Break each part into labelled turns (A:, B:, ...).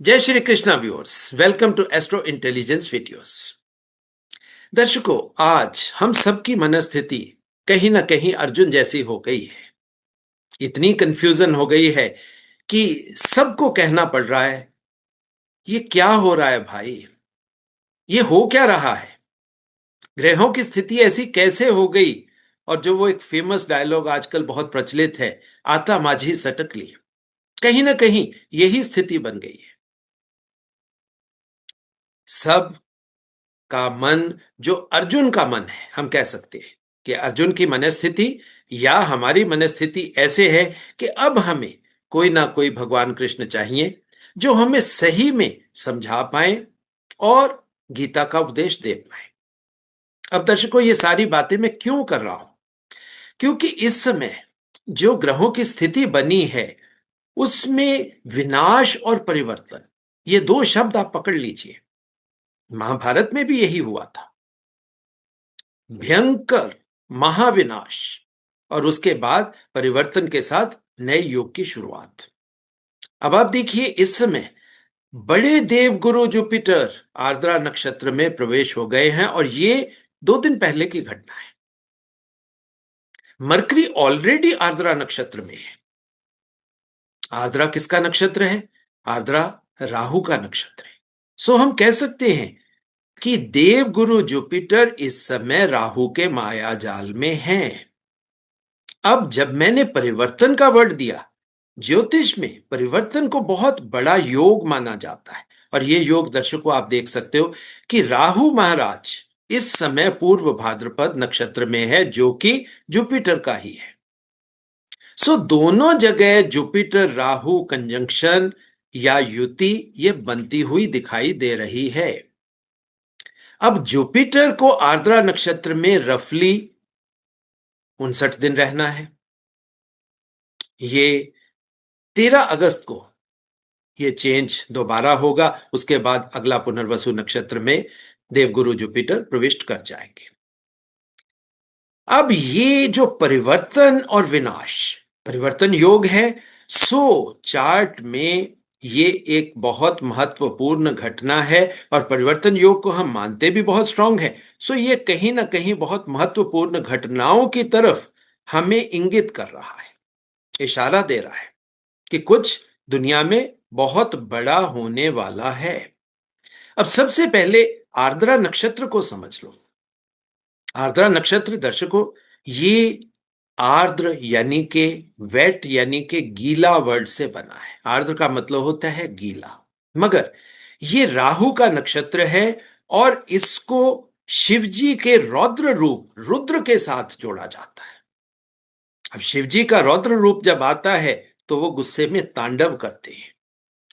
A: जय Shri Krishna viewers, welcome to astro intelligence videos. दर्शकों, आज हम सबकी मनस्थिति कहीं ना कहीं अर्जुन जैसी हो गई है। इतनी कंफ्यूजन हो गई है कि सबको कहना पड़ रहा है, ये क्या हो रहा है भाई, ये हो क्या रहा है, ग्रहों की स्थिति ऐसी कैसे हो गई। और जो वो एक फेमस डायलॉग आजकल बहुत प्रचलित है, आता माझी सटकली, कहीं ना कहीं यही स्थिति बन गई है। सब का मन, जो अर्जुन का मन है, हम कह सकते हैं कि अर्जुन की मनस्थिति या हमारी मनस्थिति ऐसे है कि अब हमें कोई ना कोई भगवान कृष्ण चाहिए जो हमें सही में समझा पाए और गीता का उपदेश दे पाए। अब दर्शकों, ये सारी बातें मैं क्यों कर रहा हूं? क्योंकि इस समय जो ग्रहों की स्थिति बनी है उसमें विनाश और परिवर्तन, ये दो शब्द आप पकड़ लीजिए। महाभारत में भी यही हुआ था, भयंकर महाविनाश, और उसके बाद परिवर्तन के साथ नए युग की शुरुआत। अब आप देखिए, इस समय बड़े देवगुरु जुपिटर आर्द्रा नक्षत्र में प्रवेश हो गए हैं और ये 2 दिन पहले की घटना है। मरकरी ऑलरेडी आर्द्रा नक्षत्र में है। आर्द्रा किसका नक्षत्र है? आर्द्रा राहु का नक्षत्र है। सो हम कह सकते हैं कि देवगुरु जुपिटर इस समय राहु के माया जाल में हैं। अब जब मैंने परिवर्तन का वर्ड दिया, ज्योतिष में परिवर्तन को बहुत बड़ा योग माना जाता है। और ये योग दर्शकों आप देख सकते हो कि राहु महाराज इस समय पूर्व भाद्रपद नक्षत्र में है, जो कि जुपिटर का ही है। सो दोनों जगह जुपिटर राहु कंजंक्शन या युति ये बनती हुई दिखाई दे रही है। अब जुपिटर को आर्द्रा नक्षत्र में रफली 59 दिन रहना है। ये 13 अगस्त को ये चेंज दोबारा होगा। उसके बाद अगला पुनर्वसु नक्षत्र में देवगुरु जुपिटर प्रविष्ट कर जाएंगे। अब ये जो परिवर्तन और विनाश, परिवर्तन योग है, सो चार्ट में ये एक बहुत महत्वपूर्ण घटना है और परिवर्तन योग को हम मानते भी बहुत स्ट्रांग है। सो ये कहीं ना कहीं बहुत महत्वपूर्ण घटनाओं की तरफ हमें इंगित कर रहा है, इशारा दे रहा है कि कुछ दुनिया में बहुत बड़ा होने वाला है। अब सबसे पहले आर्द्रा नक्षत्र को समझ लो। आर्द्रा नक्षत्र दर्शकों, ये आर्द्र यानी के वेट यानी के गीला वर्ड से बना है। आर्द्र का मतलब होता है गीला, मगर ये राहु का नक्षत्र है और इसको शिवजी के रौद्र रूप रुद्र के साथ जोड़ा जाता है। अब शिवजी का रौद्र रूप जब आता है तो वो गुस्से में तांडव करते हैं।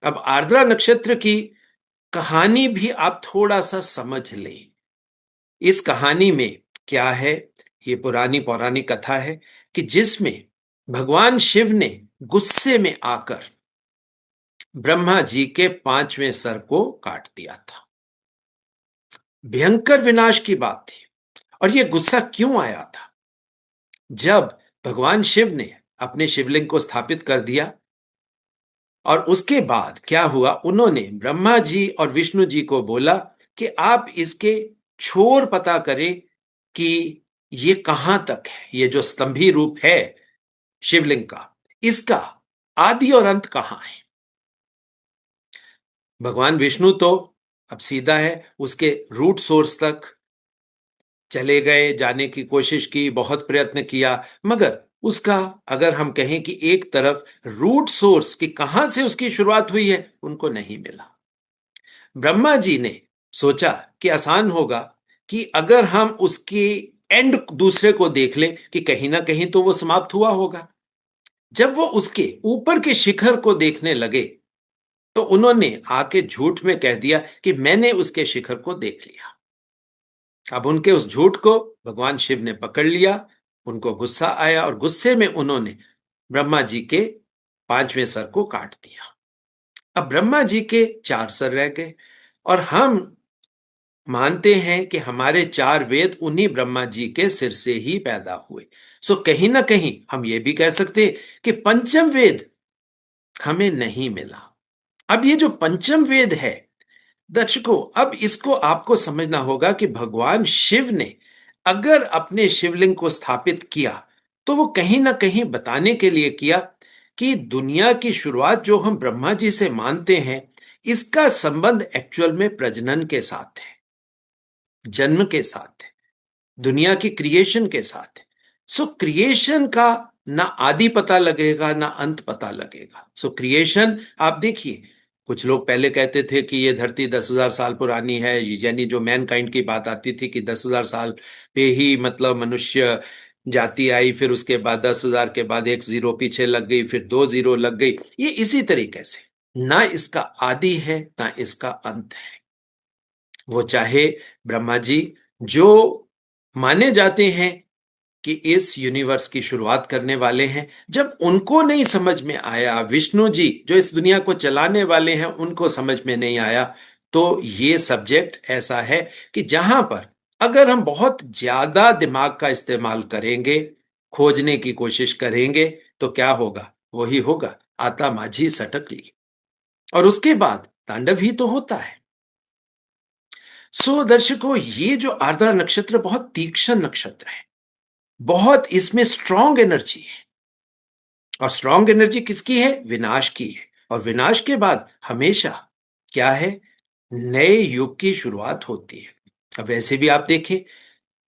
A: अब आर्द्रा नक्षत्र की कहानी भी आप थोड़ा सा समझ लें। इस कहानी में क्या है? ये पुरानी पौराणिक कथा है कि जिसमें भगवान शिव ने गुस्से में आकर ब्रह्मा जी के 5वें सर को काट दिया था। भयंकर विनाश की बात थी। और यह गुस्सा क्यों आया था? जब भगवान शिव ने अपने शिवलिंग को स्थापित कर दिया और उसके बाद क्या हुआ, उन्होंने ब्रह्मा जी और विष्णु जी को बोला कि आप इसके छोर पता करें कि ये कहां तक है, ये जो स्तंभी रूप है शिवलिंग का, इसका आदि और अंत कहां है। भगवान विष्णु तो अब सीधा है, उसके रूट सोर्स तक चले गए, जाने की कोशिश की, बहुत प्रयत्न किया, मगर उसका अगर हम कहें कि एक तरफ रूट सोर्स की कहां से उसकी शुरुआत हुई है, उनको नहीं मिला। ब्रह्मा जी ने सोचा कि आसान होगा कि अगर हम उसकी एंड दूसरे को देख लें कि कहीं ना कहीं तो वो समाप्त हुआ होगा। जब वो उसके ऊपर के शिखर को देखने लगे तो उन्होंने आके झूठ में कह दिया कि मैंने उसके शिखर को देख लिया। अब उनके उस झूठ को भगवान शिव ने पकड़ लिया, उनको गुस्सा आया और गुस्से में उन्होंने ब्रह्मा जी के 5वें सर को काट दिया। अब ब्रह्मा जी के 4 सर रह गए और हम मानते हैं कि हमारे 4 वेद उन्हीं ब्रह्मा जी के सिर से ही पैदा हुए। सो कहीं ना कहीं हम ये भी कह सकते हैं कि पंचम वेद हमें नहीं मिला। अब ये जो पंचम वेद है दर्शकों, अब इसको आपको समझना होगा कि भगवान शिव ने अगर अपने शिवलिंग को स्थापित किया तो वो कहीं ना कहीं बताने के लिए किया कि दुनिया की शुरुआत जो हम ब्रह्मा जी से मानते हैं, इसका संबंध एक्चुअल में प्रजनन के साथ है, जन्म के साथ है, दुनिया की क्रिएशन के साथ है। सो क्रिएशन का ना आदि पता लगेगा ना अंत पता लगेगा। सो क्रिएशन आप देखिए, कुछ लोग पहले कहते थे कि ये धरती 10,000 साल पुरानी है, यानी जो मैनकाइंड की बात आती थी कि 10,000 साल पे ही मतलब मनुष्य जाति आई, फिर उसके बाद 10,000 के बाद एक जीरो पीछे लग गई, फिर दो जीरो लग गई। ये इसी तरीके से ना इसका आदि है ना इसका अंत है। वो चाहे ब्रह्मा जी जो माने जाते हैं कि इस यूनिवर्स की शुरुआत करने वाले हैं, जब उनको नहीं समझ में आया, विष्णु जी जो इस दुनिया को चलाने वाले हैं उनको समझ में नहीं आया, तो ये सब्जेक्ट ऐसा है कि जहां पर अगर हम बहुत ज्यादा दिमाग का इस्तेमाल करेंगे, खोजने की कोशिश करेंगे, तो क्या होगा? वही होगा, आता माझी सटकली, और उसके बाद तांडव ही तो होता है। सो दर्शकों, ये जो आर्द्रा नक्षत्र बहुत तीक्ष्ण नक्षत्र है, बहुत इसमें स्ट्रांग एनर्जी है, और स्ट्रांग एनर्जी किसकी है? विनाश की है। और विनाश के बाद हमेशा क्या है? नए युग की शुरुआत होती है। अब वैसे भी आप देखें,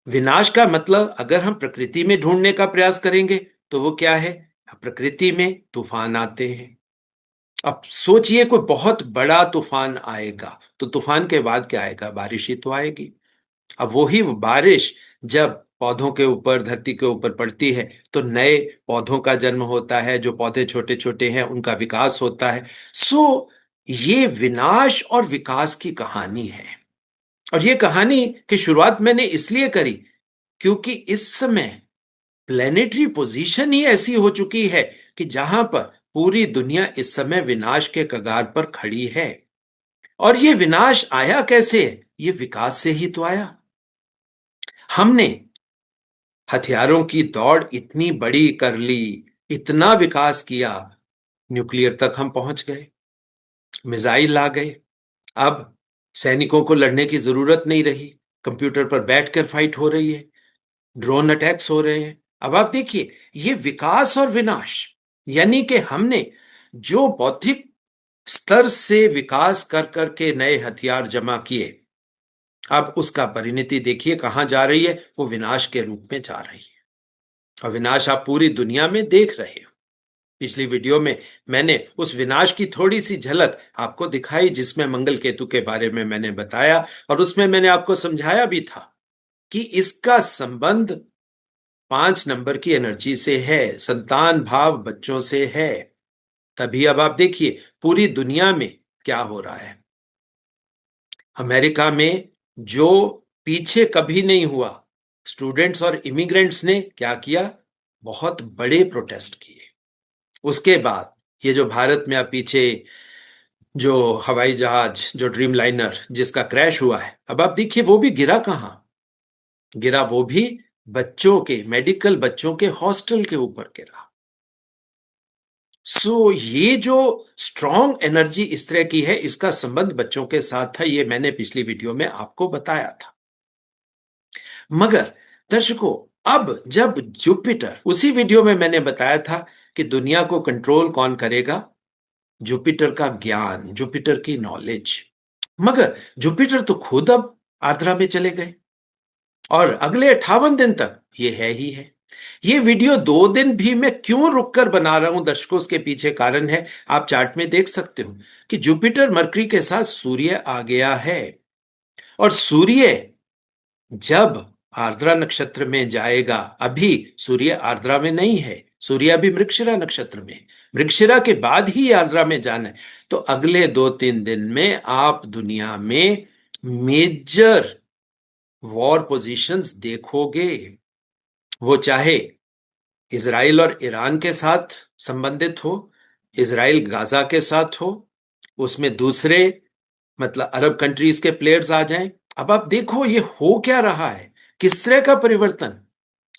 A: विनाश का मतलब अगर हम प्रकृति में ढूंढने का प्रयास करेंगे तो वो क्या है? प्रकृति में तूफान आते हैं। अब सोचिए कोई बहुत बड़ा तूफान आएगा तो तूफान के बाद क्या आएगा? बारिश ही तो आएगी। अब वही बारिश जब पौधों के ऊपर, धरती के ऊपर पड़ती है तो नए पौधों का जन्म होता है, जो पौधे छोटे छोटे हैं उनका विकास होता है। सो ये विनाश और विकास की कहानी है, और ये कहानी की शुरुआत मैंने इसलिए करी क्योंकि इस समय प्लेनेटरी पोजीशन ही ऐसी हो चुकी है कि जहां पर पूरी दुनिया इस समय विनाश के कगार पर खड़ी है। और ये विनाश आया कैसे? ये विकास से ही तो आया। हमने हथियारों की दौड़ इतनी बड़ी कर ली, इतना विकास किया, न्यूक्लियर तक हम पहुंच गए, मिसाइल आ गए। अब सैनिकों को लड़ने की जरूरत नहीं रही, कंप्यूटर पर बैठकर फाइट हो रही है, ड्रोन अटैक्स हो रहे हैं। अब आप देखिए, ये विकास और विनाश, यानी कि हमने जो बौद्धिक स्तर से विकास कर करके नए हथियार जमा किए, अब उसका परिणति देखिए कहां जा रही है? वो विनाश के रूप में जा रही है, और विनाश आप पूरी दुनिया में देख रहे हो। पिछली वीडियो में मैंने उस विनाश की थोड़ी सी झलक आपको दिखाई, जिसमें मंगल केतु के बारे में मैंने बताया, और उसमें मैंने आपको समझाया भी था कि इसका संबंध 5 नंबर की एनर्जी से है, संतान भाव बच्चों से है। तभी अब आप देखिए पूरी दुनिया में क्या हो रहा है। अमेरिका में जो पीछे कभी नहीं हुआ, स्टूडेंट्स और इमिग्रेंट्स ने क्या किया? बहुत बड़े प्रोटेस्ट किए। उसके बाद ये जो भारत में अब पीछे जो हवाई जहाज, जो ड्रीम लाइनर जिसका क्रैश हुआ है, अब आप देखिए वो भी गिरा कहां? गिरा वो भी बच्चों के, मेडिकल बच्चों के हॉस्टल के ऊपर गिरा। ये जो स्ट्रॉन्ग एनर्जी इस तरह की है, इसका संबंध बच्चों के साथ था, ये मैंने पिछली वीडियो में आपको बताया था। मगर दर्शकों, अब जब जुपिटर, उसी वीडियो में मैंने बताया था कि दुनिया को कंट्रोल कौन करेगा? जुपिटर का ज्ञान, जुपिटर की नॉलेज। मगर जुपिटर तो खुद अब आर्द्रा में चले गए, और अगले 58 दिन तक ये है ही है। ये वीडियो 2 दिन भी मैं क्यों रुककर बना रहा हूं दर्शकों, उसके पीछे कारण है, आप चार्ट में देख सकते हो कि जुपिटर मरकरी के साथ सूर्य आ गया है, और सूर्य जब आर्द्रा नक्षत्र में जाएगा, अभी सूर्य आर्द्रा में नहीं है, सूर्य अभी मृगशिरा नक्षत्र में, मृगशिरा के बाद ही आर्द्रा में जाना है। तो अगले 2-3 दिन में आप दुनिया में मेजर वॉर पोजीशंस देखोगे। वो चाहे इजराइल और ईरान के साथ संबंधित हो, इजराइल गाजा के साथ हो, उसमें दूसरे मतलब अरब कंट्रीज के प्लेयर्स आ जाएं। अब आप देखो ये हो क्या रहा है, किस तरह का परिवर्तन।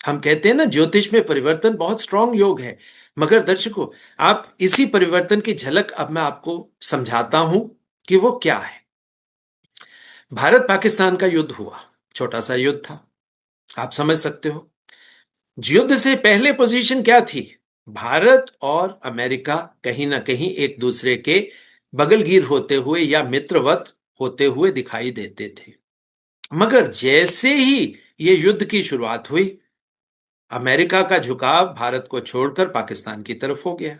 A: हम कहते हैं ना, ज्योतिष में परिवर्तन बहुत स्ट्रांग योग है। मगर दर्शकों, आप इसी परिवर्तन की झलक अब मैं आपको समझाता हूं कि वो क्या है। भारत पाकिस्तान का युद्ध हुआ, छोटा सा युद्ध था, आप समझ सकते हो। युद्ध से पहले पोजीशन क्या थी? भारत और अमेरिका कहीं ना कहीं एक दूसरे के बगलगीर होते हुए या मित्रवत होते हुए दिखाई देते थे। मगर जैसे ही ये युद्ध की शुरुआत हुई, अमेरिका का झुकाव भारत को छोड़कर पाकिस्तान की तरफ हो गया।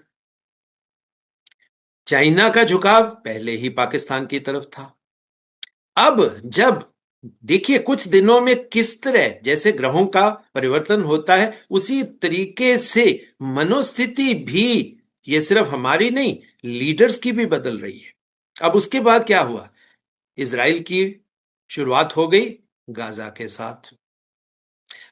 A: चाइना का झुकाव पहले ही पाकिस्तान की तरफ था। अब जब देखिए कुछ दिनों में किस तरह जैसे ग्रहों का परिवर्तन होता है, उसी तरीके से मनोस्थिति भी, ये सिर्फ हमारी नहीं, लीडर्स की भी बदल रही है। अब उसके बाद क्या हुआ? इजराइल की शुरुआत हो गई गाजा के साथ।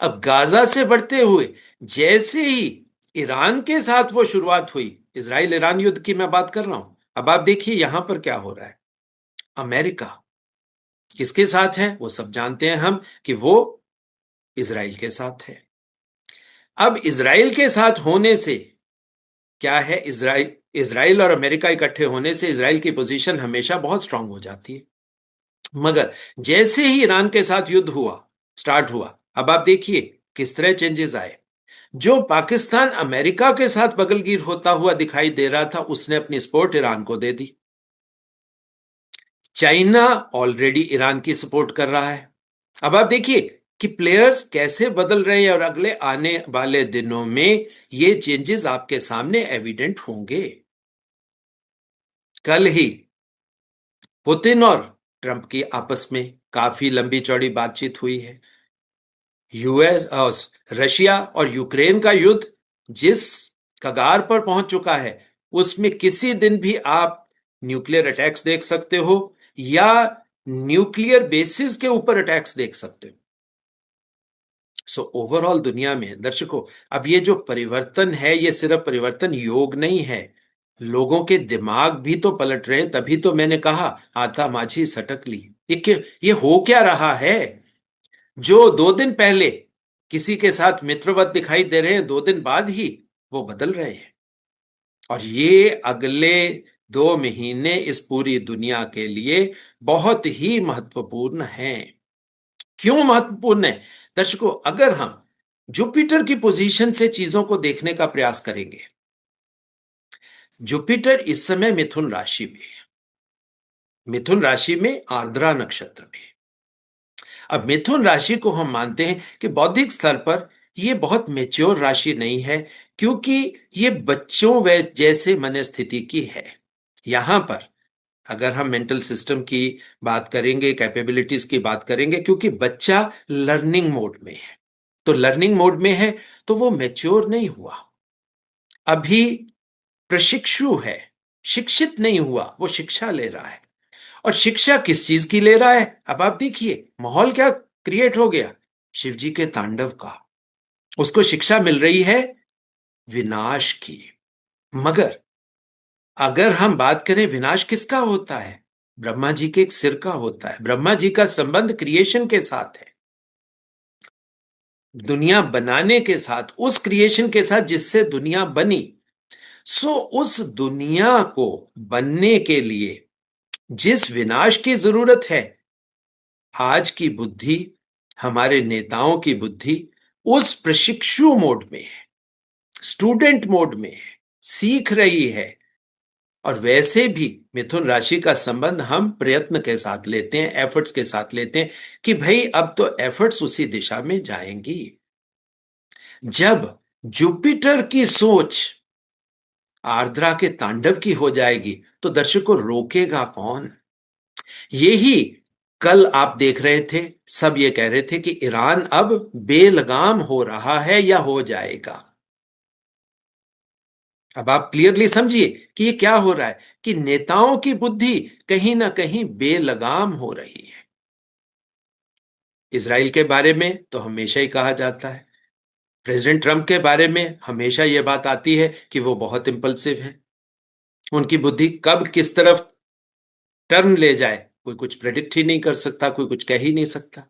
A: अब गाजा से बढ़ते हुए जैसे ही ईरान के साथ वो शुरुआत हुई, इजराइल ईरान युद्ध की मैं बात कर रहा हूं। अब आप देखिए यहां पर क्या हो रहा है। अमेरिका किसके साथ है? वो सब जानते हैं हम कि वो इजराइल के साथ है। अब इजराइल के साथ होने से क्या है, इजराइल इजराइल और अमेरिका इकट्ठे होने से इजराइल की पोजीशन हमेशा बहुत स्ट्रांग हो जाती है। मगर जैसे ही ईरान के साथ युद्ध हुआ, स्टार्ट हुआ, अब आप देखिए किस तरह चेंजेस आए। जो पाकिस्तान अमेरिका के साथ बगलगीर होता हुआ दिखाई दे रहा था, उसने अपनी सपोर्ट ईरान को दे दी। चाइना ऑलरेडी ईरान की सपोर्ट कर रहा है। अब आप देखिए कि प्लेयर्स कैसे बदल रहे हैं और अगले आने वाले दिनों में ये चेंजेस आपके सामने एविडेंट होंगे। कल ही पुतिन और ट्रंप की आपस में काफी लंबी चौड़ी बातचीत हुई है। यूएस, रशिया और यूक्रेन का युद्ध जिस कगार पर पहुंच चुका है, उसमें किसी दिन भी आप न्यूक्लियर अटैक्स देख सकते हो या न्यूक्लियर बेसिस के ऊपर अटैक्स देख सकते हो। सो ओवरऑल दुनिया में दर्शकों, अब ये जो परिवर्तन है, ये सिर्फ परिवर्तन योग नहीं है, लोगों के दिमाग भी तो पलट रहे हैं। तभी तो मैंने कहा आता माझी सटक ली। ये हो क्या रहा है? जो 2 दिन पहले किसी के साथ मित्रवत दिखाई दे रहे हैं, 2 दिन बाद ही वो बदल रहे हैं। और ये अगले 2 महीने इस पूरी दुनिया के लिए बहुत ही महत्वपूर्ण है। क्यों महत्वपूर्ण है? दर्शकों, अगर हम जुपिटर की पोजीशन से चीजों को देखने का प्रयास करेंगे, जुपिटर इस समय मिथुन राशि में है, मिथुन राशि में आर्द्रा नक्षत्र में। अब मिथुन राशि को हम मानते हैं कि बौद्धिक स्तर पर यह बहुत मेच्योर राशि नहीं है, क्योंकि ये बच्चों व जैसे मनस्थिति की है। यहां पर अगर हम मेंटल सिस्टम की बात करेंगे, कैपेबिलिटीज की बात करेंगे, क्योंकि बच्चा लर्निंग मोड में है, तो लर्निंग मोड में है तो वो मैच्योर नहीं हुआ, अभी प्रशिक्षु है, शिक्षित नहीं हुआ, वो शिक्षा ले रहा है। और शिक्षा किस चीज की ले रहा है? अब आप देखिए माहौल क्या क्रिएट हो गया, शिव जी के तांडव का। उसको शिक्षा मिल रही है विनाश की। मगर अगर हम बात करें विनाश किसका होता है, ब्रह्मा जी के एक सिर का होता है। ब्रह्मा जी का संबंध क्रिएशन के साथ है, दुनिया बनाने के साथ, उस क्रिएशन के साथ जिससे दुनिया बनी। सो उस दुनिया को बनने के लिए जिस विनाश की जरूरत है, आज की बुद्धि, हमारे नेताओं की बुद्धि उस प्रशिक्षु मोड में है, स्टूडेंट मोड में है, सीख रही है। और वैसे भी मिथुन राशि का संबंध हम प्रयत्न के साथ लेते हैं, एफर्ट्स के साथ लेते हैं कि भाई अब तो एफर्ट्स उसी दिशा में जाएंगी। जब जुपिटर की सोच आर्द्रा के तांडव की हो जाएगी, तो दर्शकों रोकेगा कौन? यही कल आप देख रहे थे, सब ये कह रहे थे कि ईरान अब बेलगाम हो रहा है या हो जाएगा। अब आप क्लियरली समझिए कि ये क्या हो रहा है, कि नेताओं की बुद्धि कहीं ना कहीं बेलगाम हो रही है। इसराइल के बारे में तो हमेशा ही कहा जाता है, प्रेसिडेंट ट्रंप के बारे में हमेशा यह बात आती है कि वो बहुत इंपल्सिव है, उनकी बुद्धि कब किस तरफ टर्न ले जाए कोई कुछ प्रेडिक्ट ही नहीं कर सकता, कोई कुछ कह ही नहीं सकता।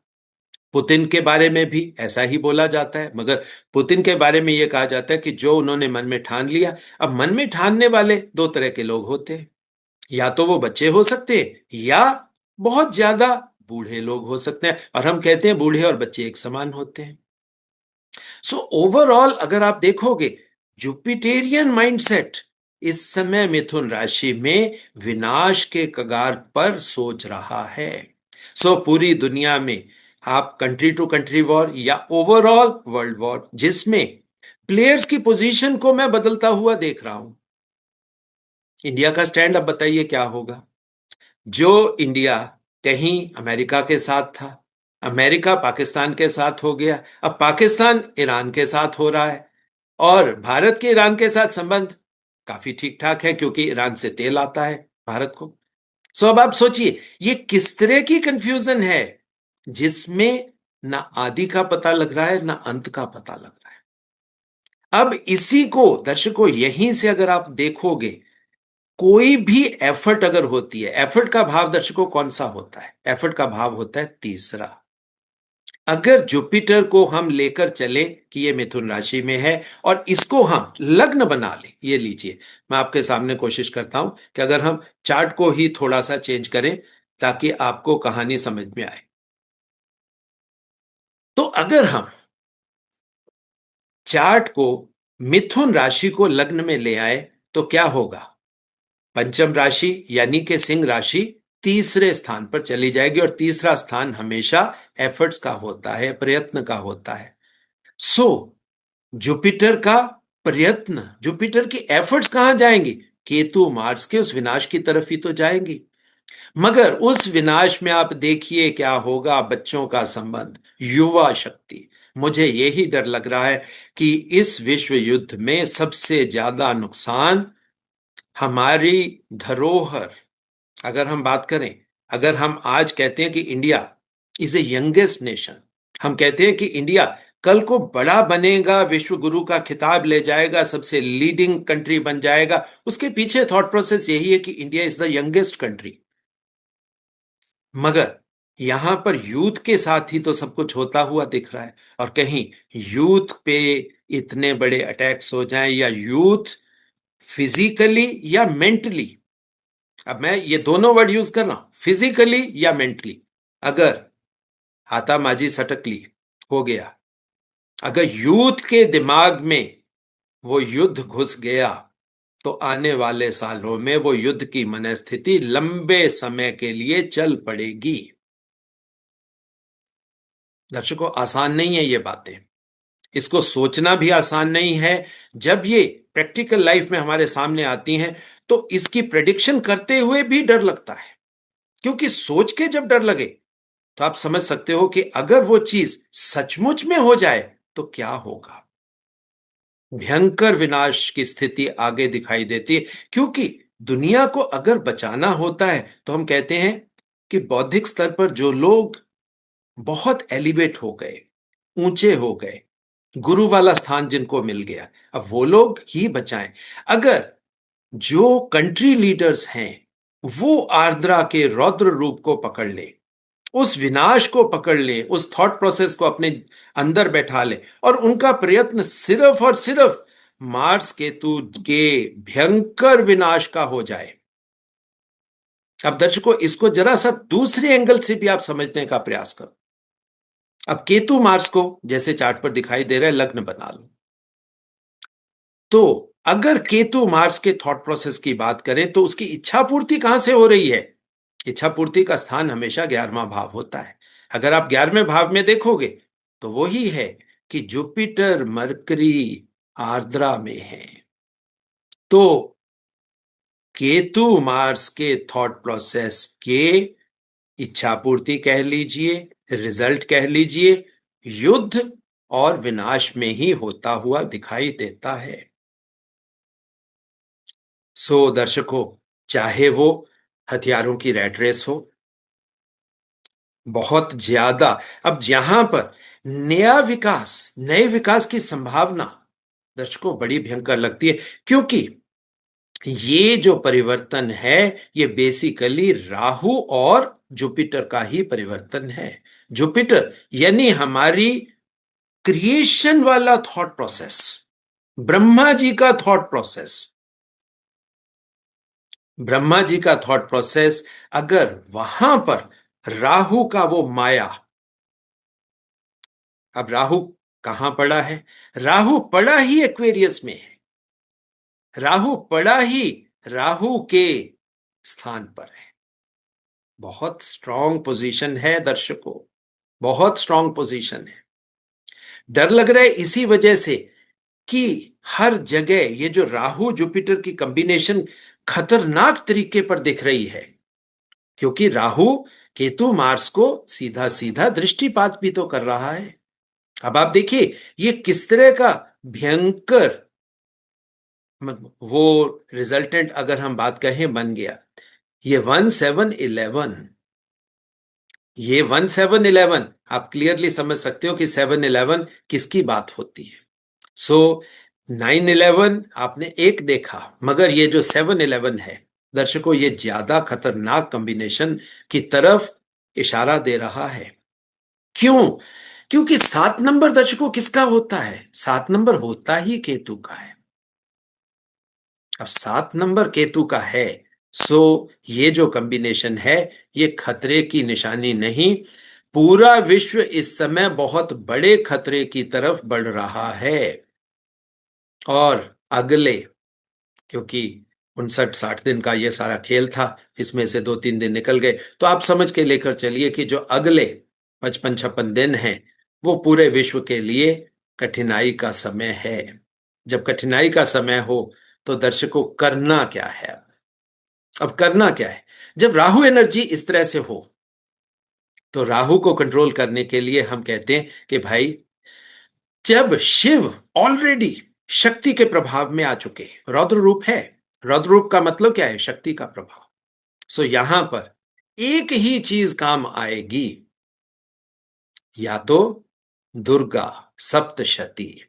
A: पुतिन के बारे में भी ऐसा ही बोला जाता है, मगर पुतिन के बारे में यह कहा जाता है कि जो उन्होंने मन में ठान लिया। अब मन में ठानने वाले दो तरह के लोग होते हैं, या तो वो बच्चे हो सकते हैं या बहुत ज्यादा बूढ़े लोग हो सकते हैं, और हम कहते हैं बूढ़े और बच्चे एक समान होते हैं। सो ओवरऑल अगर आप देखोगे, जुपिटेरियन माइंडसेट इस समय मिथुन राशि में विनाश के कगार पर सोच रहा है। सो पूरी दुनिया में आप कंट्री टू कंट्री वॉर या ओवरऑल वर्ल्ड वॉर, जिसमें प्लेयर्स की पोजीशन को मैं बदलता हुआ देख रहा हूं। इंडिया का स्टैंड अब बताइए क्या होगा। जो इंडिया कहीं अमेरिका के साथ था, अमेरिका पाकिस्तान के साथ हो गया, अब पाकिस्तान ईरान के साथ हो रहा है, और भारत के ईरान के साथ संबंध काफी ठीक ठाक है क्योंकि ईरान से तेल आता है भारत को। सो अब आप सोचिए ये किस तरह की कंफ्यूजन है, जिसमें ना आदि का पता लग रहा है ना अंत का पता लग रहा है। अब इसी को दर्शकों यहीं से अगर आप देखोगे, कोई भी एफर्ट अगर होती है, एफर्ट का भाव दर्शकों कौन सा होता है? एफर्ट का भाव होता है तीसरा। अगर जुपिटर को हम लेकर चले कि ये मिथुन राशि में है और इसको हम लग्न बना लें, ये लीजिए मैं आपके सामने कोशिश करता हूं कि अगर हम चार्ट को ही थोड़ा सा चेंज करें ताकि आपको कहानी समझ में आए। तो अगर हम चार्ट को मिथुन राशि को लग्न में ले आए तो क्या होगा? पंचम राशि यानी कि सिंह राशि तीसरे स्थान पर चली जाएगी, और तीसरा स्थान हमेशा एफर्ट्स का होता है, प्रयत्न का होता है। सो जुपिटर का प्रयत्न, जुपिटर की एफर्ट्स कहां जाएंगी? केतु मार्स के उस विनाश की तरफ ही तो जाएंगी। मगर उस विनाश में आप देखिए क्या होगा, बच्चों का संबंध, युवा शक्ति। मुझे यही डर लग रहा है कि इस विश्व युद्ध में सबसे ज्यादा नुकसान हमारी धरोहर, अगर हम बात करें, अगर हम आज कहते हैं कि India is a youngest nation, हम कहते हैं कि इंडिया कल को बड़ा बनेगा, विश्व गुरु का खिताब ले जाएगा, सबसे लीडिंग कंट्री बन जाएगा, उसके पीछे थॉट प्रोसेस यही है कि India is the youngest country. मगर यहां पर यूथ के साथ ही तो सब कुछ होता हुआ दिख रहा है, और कहीं यूथ पे इतने बड़े अटैक्स हो जाएं, या यूथ फिजिकली या मेंटली, अब मैं ये दोनों वर्ड यूज कर रहा हूं, फिजिकली या मेंटली, अगर हाथामाजी सटकली हो गया, अगर यूथ के दिमाग में वो युद्ध घुस गया, तो आने वाले सालों में वो युद्ध की मनस्थिति लंबे समय के लिए चल पड़ेगी। दर्शकों आसान नहीं है ये बातें, इसको सोचना भी आसान नहीं है। जब ये प्रैक्टिकल लाइफ में हमारे सामने आती हैं तो इसकी प्रेडिक्शन करते हुए भी डर लगता है, क्योंकि सोच के जब डर लगे तो आप समझ सकते हो कि अगर वो चीज सचमुच में हो जाए तो क्या होगा। भयंकर विनाश की स्थिति आगे दिखाई देती है, क्योंकि दुनिया को अगर बचाना होता है तो हम कहते हैं कि बौद्धिक स्तर पर जो लोग बहुत एलिवेट हो गए, ऊंचे हो गए, गुरु वाला स्थान जिनको मिल गया, अब वो लोग ही बचाएं। अगर जो कंट्री लीडर्स हैं वो आर्द्रा के रौद्र रूप को पकड़ ले, उस विनाश को पकड़ ले, उस थॉट प्रोसेस को अपने अंदर बैठा ले, और उनका प्रयत्न सिर्फ और सिर्फ मार्स केतु के भयंकर विनाश का हो जाए। अब दर्शकों इसको जरा सा दूसरे एंगल से भी आप समझने का प्रयास करो। अब केतु मार्स को जैसे चार्ट पर दिखाई दे रहा है लग्न बना लो, तो अगर केतु मार्स के थॉट प्रोसेस की बात करें तो उसकी इच्छा पूर्ति कहां से हो रही है? इच्छा पूर्ति का स्थान हमेशा 11वां भाव होता है। अगर आप 11वें भाव में देखोगे तो वही है कि जुपिटर मरकरी आर्द्रा में है। तो केतु मार्स के थॉट प्रोसेस के इच्छा पूर्ति कह लीजिए, रिजल्ट कह लीजिए, युद्ध और विनाश में ही होता हुआ दिखाई देता है। सो दर्शकों, चाहे वो हथियारों की रैट रेस हो बहुत ज्यादा, अब जहां पर नया विकास, नए विकास की संभावना दर्शकों बड़ी भयंकर लगती है, क्योंकि ये जो परिवर्तन है ये बेसिकली राहु और जुपिटर का ही परिवर्तन है। जुपिटर यानी हमारी क्रिएशन वाला थॉट प्रोसेस, ब्रह्मा जी का थॉट प्रोसेस, ब्रह्मा जी का थॉट प्रोसेस अगर वहां पर राहु का वो माया, अब राहु कहां पड़ा है? राहु पड़ा ही एक्वेरियस में है, राहु पड़ा ही राहु के स्थान पर है। बहुत स्ट्रांग पोजीशन है दर्शकों, बहुत स्ट्रांग पोजीशन है। डर लग रहा है इसी वजह से कि हर जगह ये जो राहु जुपिटर की कॉम्बिनेशन खतरनाक तरीके पर दिख रही है, क्योंकि राहु केतु मार्स को सीधा सीधा दृष्टिपात भी तो कर रहा है। अब आप देखिए ये किस तरह का भयंकर वो रिजल्टेंट अगर हम बात कहें बन गया। ये 1711, ये 1711 आप क्लियरली समझ सकते हो कि 711 किसकी बात होती है। सो 911 आपने एक देखा, मगर ये जो 711 है दर्शकों, ये ज्यादा खतरनाक कॉम्बिनेशन की तरफ इशारा दे रहा है। क्यों? क्योंकि 7 नंबर दर्शकों किसका होता है? 7 नंबर होता ही केतु का है। अब 7 नंबर केतु का है, सो ये जो कॉम्बिनेशन है ये खतरे की निशानी नहीं, पूरा विश्व इस समय बहुत बड़े खतरे की तरफ बढ़ रहा है। और अगले, क्योंकि 59-60 दिन का ये सारा खेल था, इसमें से 2-3 दिन निकल गए, तो आप समझ के लेकर चलिए कि जो अगले 55-56 दिन हैं वो पूरे विश्व के लिए कठिनाई का समय है। जब कठिनाई का समय हो तो दर्शकों करना क्या है? अब करना क्या है? जब राहु एनर्जी इस तरह से हो तो राहु को कंट्रोल करने के लिए हम कहते हैं कि भाई, जब शिव ऑलरेडी शक्ति के प्रभाव में आ चुके, रौद्र रूप है, रौद्र रूप का मतलब क्या है? शक्ति का प्रभाव। सो यहां पर एक ही चीज काम आएगी, या तो दुर्गा सप्तशती।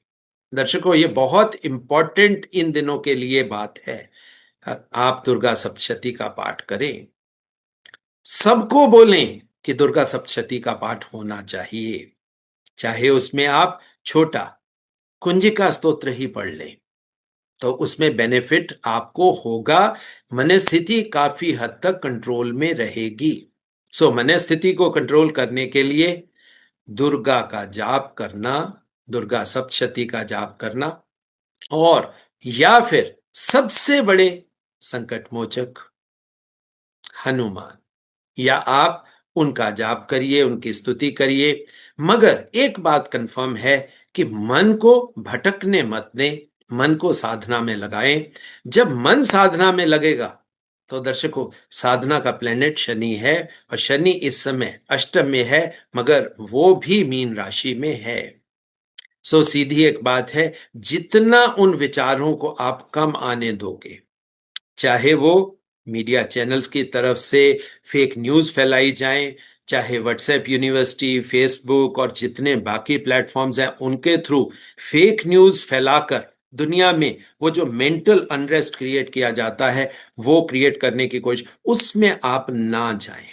A: दर्शकों ये बहुत इंपॉर्टेंट इन दिनों के लिए बात है। आप दुर्गा सप्तशती का पाठ करें, सबको बोलें कि दुर्गा सप्तशती का पाठ होना चाहिए, चाहे उसमें आप छोटा कुंजिका स्तोत्र ही पढ़ लें तो उसमें बेनिफिट आपको होगा। मनस्थिति काफी हद तक कंट्रोल में रहेगी। सो मनस्थिति को कंट्रोल करने के लिए दुर्गा का जाप करना, दुर्गा सप्तशती का जाप करना, और या फिर सबसे बड़े संकट मोचक हनुमान, या आप उनका जाप करिए, उनकी स्तुति करिए। मगर एक बात कंफर्म है कि मन को भटकने मत दें, मन को साधना में लगाएं। जब मन साधना में लगेगा तो दर्शकों, साधना का प्लेनेट शनि है, और शनि इस समय अष्टम में है, मगर वो भी मीन राशि में है। सो सीधी एक बात है, जितना उन विचारों को आप कम आने दोगे, चाहे वो मीडिया चैनल्स की तरफ से फेक न्यूज फैलाई जाएं, चाहे व्हाट्सएप यूनिवर्सिटी, फेसबुक और जितने बाकी प्लेटफॉर्म्स हैं उनके थ्रू फेक न्यूज फैलाकर दुनिया में वो जो मेंटल अनरेस्ट क्रिएट किया जाता है वो क्रिएट करने की कोशिश, उसमें आप ना जाएं।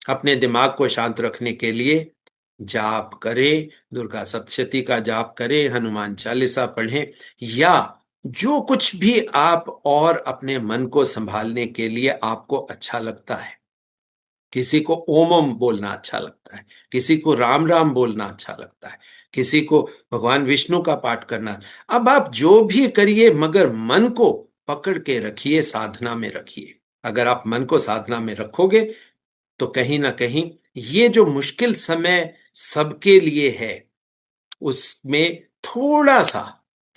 A: अपने दिमाग को शांत रखने के लिए जाप करें, दुर्गा सप्तशती का जाप करें, हनुमान चालीसा पढ़ें, या जो कुछ भी आप और अपने मन को संभालने के लिए आपको अच्छा लगता है। किसी को ओम ओम बोलना अच्छा लगता है, किसी को राम राम बोलना अच्छा लगता है, किसी को भगवान विष्णु का पाठ करना। अब आप जो भी करिए, मगर मन को पकड़ के रखिए, साधना में रखिए। अगर आप मन को साधना में रखोगे तो कहीं ना कहीं ये जो मुश्किल समय सबके लिए है उसमें थोड़ा सा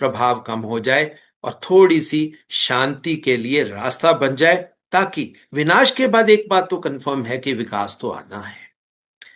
A: प्रभाव कम हो जाए और थोड़ी सी शांति के लिए रास्ता बन जाए, ताकि विनाश के बाद एक बात तो कंफर्म है कि विकास तो आना है।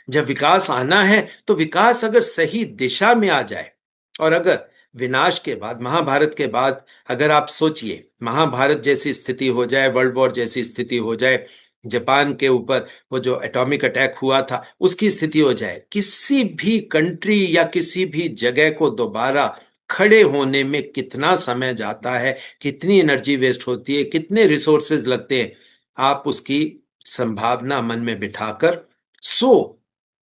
A: जब विकास आना है तो विकास अगर सही दिशा में आ जाए, और अगर विनाश के बाद, महाभारत के बाद अगर आप सोचिए महाभारत जैसी स्थिति हो जाए, वर्ल्ड वॉर जैसी स्थिति हो जाए, जापान के ऊपर वो जो एटॉमिक अटैक हुआ था उसकी स्थिति हो जाए, किसी भी कंट्री या किसी भी जगह को दोबारा खड़े होने में कितना समय जाता है, कितनी एनर्जी वेस्ट होती है, कितने रिसोर्सेज लगते हैं, आप उसकी संभावना मन में बिठाकर सो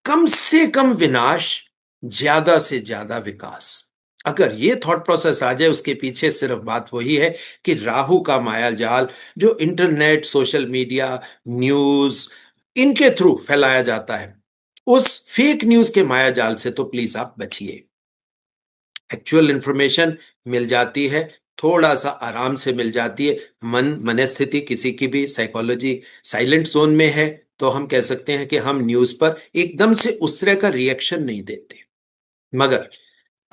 A: कम से कम विनाश, ज्यादा से ज्यादा विकास। अगर ये थॉट प्रोसेस आ जाए, उसके पीछे सिर्फ बात वही है कि राहु का माया जाल जो इंटरनेट, सोशल मीडिया, न्यूज, इनके थ्रू फैलाया जाता है, उस फेक न्यूज के माया जाल से तो प्लीज आप बचिए। एक्चुअल इंफॉर्मेशन मिल जाती है, थोड़ा सा आराम से मिल जाती है। मनस्थिति किसी की भी साइकोलॉजी साइलेंट जोन में है, तो हम कह सकते हैं कि हम न्यूज पर एकदम से उस तरह का रिएक्शन नहीं देते। मगर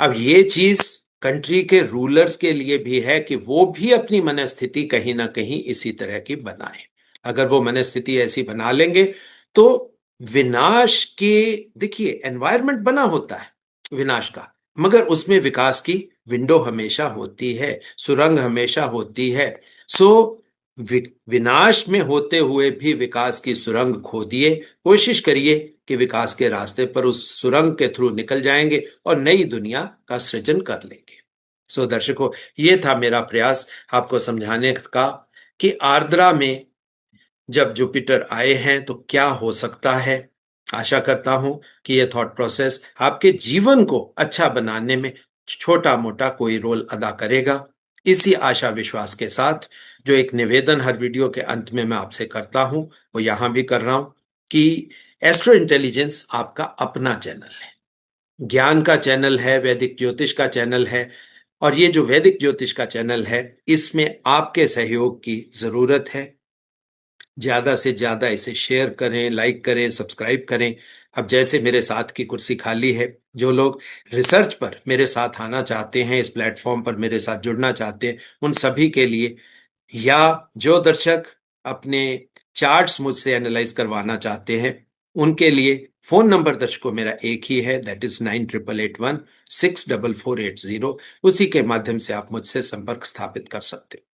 A: अब ये चीज कंट्री के रूलर्स के लिए भी है कि वो भी अपनी मनस्थिति कहीं ना कहीं इसी तरह की बनाए। अगर वो मनस्थिति ऐसी बना लेंगे तो विनाश के, देखिए एनवायरनमेंट बना होता है विनाश का, मगर उसमें विकास की विंडो हमेशा होती है, सुरंग हमेशा होती है। सो विनाश में होते हुए भी विकास की सुरंग खोदिए, कोशिश करिए कि विकास के रास्ते पर उस सुरंग के थ्रू निकल जाएंगे और नई दुनिया का सृजन कर लेंगे। सो दर्शकों, ये था मेरा प्रयास आपको समझाने का कि आर्द्रा में जब जुपिटर आए हैं तो क्या हो सकता है। आशा करता हूं कि यह थॉट प्रोसेस आपके जीवन को अच्छा बनाने में छोटा मोटा कोई रोल अदा करेगा। इसी आशा विश्वास के साथ जो एक निवेदन हर वीडियो के अंत में मैं आपसे करता हूं, वो यहां भी कर रहा हूं कि एस्ट्रो इंटेलिजेंस आपका अपना चैनल है, ज्ञान का चैनल है, वैदिक ज्योतिष का चैनल है। और ये जो वैदिक ज्योतिष का चैनल है, इसमें आपके सहयोग की जरूरत है। ज्यादा से ज्यादा इसे शेयर करें, लाइक करें, सब्सक्राइब करें। अब जैसे मेरे साथ की कुर्सी खाली है, जो लोग रिसर्च पर मेरे साथ आना चाहते हैं, इस प्लेटफॉर्म पर मेरे साथ जुड़ना चाहते हैं, उन सभी के लिए, या जो दर्शक अपने चार्ट्स मुझसे एनालाइज करवाना चाहते हैं, उनके लिए फोन नंबर दर्शकों मेरा एक ही है, दैट इज 9881 64480। उसी के माध्यम से आप मुझसे संपर्क स्थापित कर सकते हैं।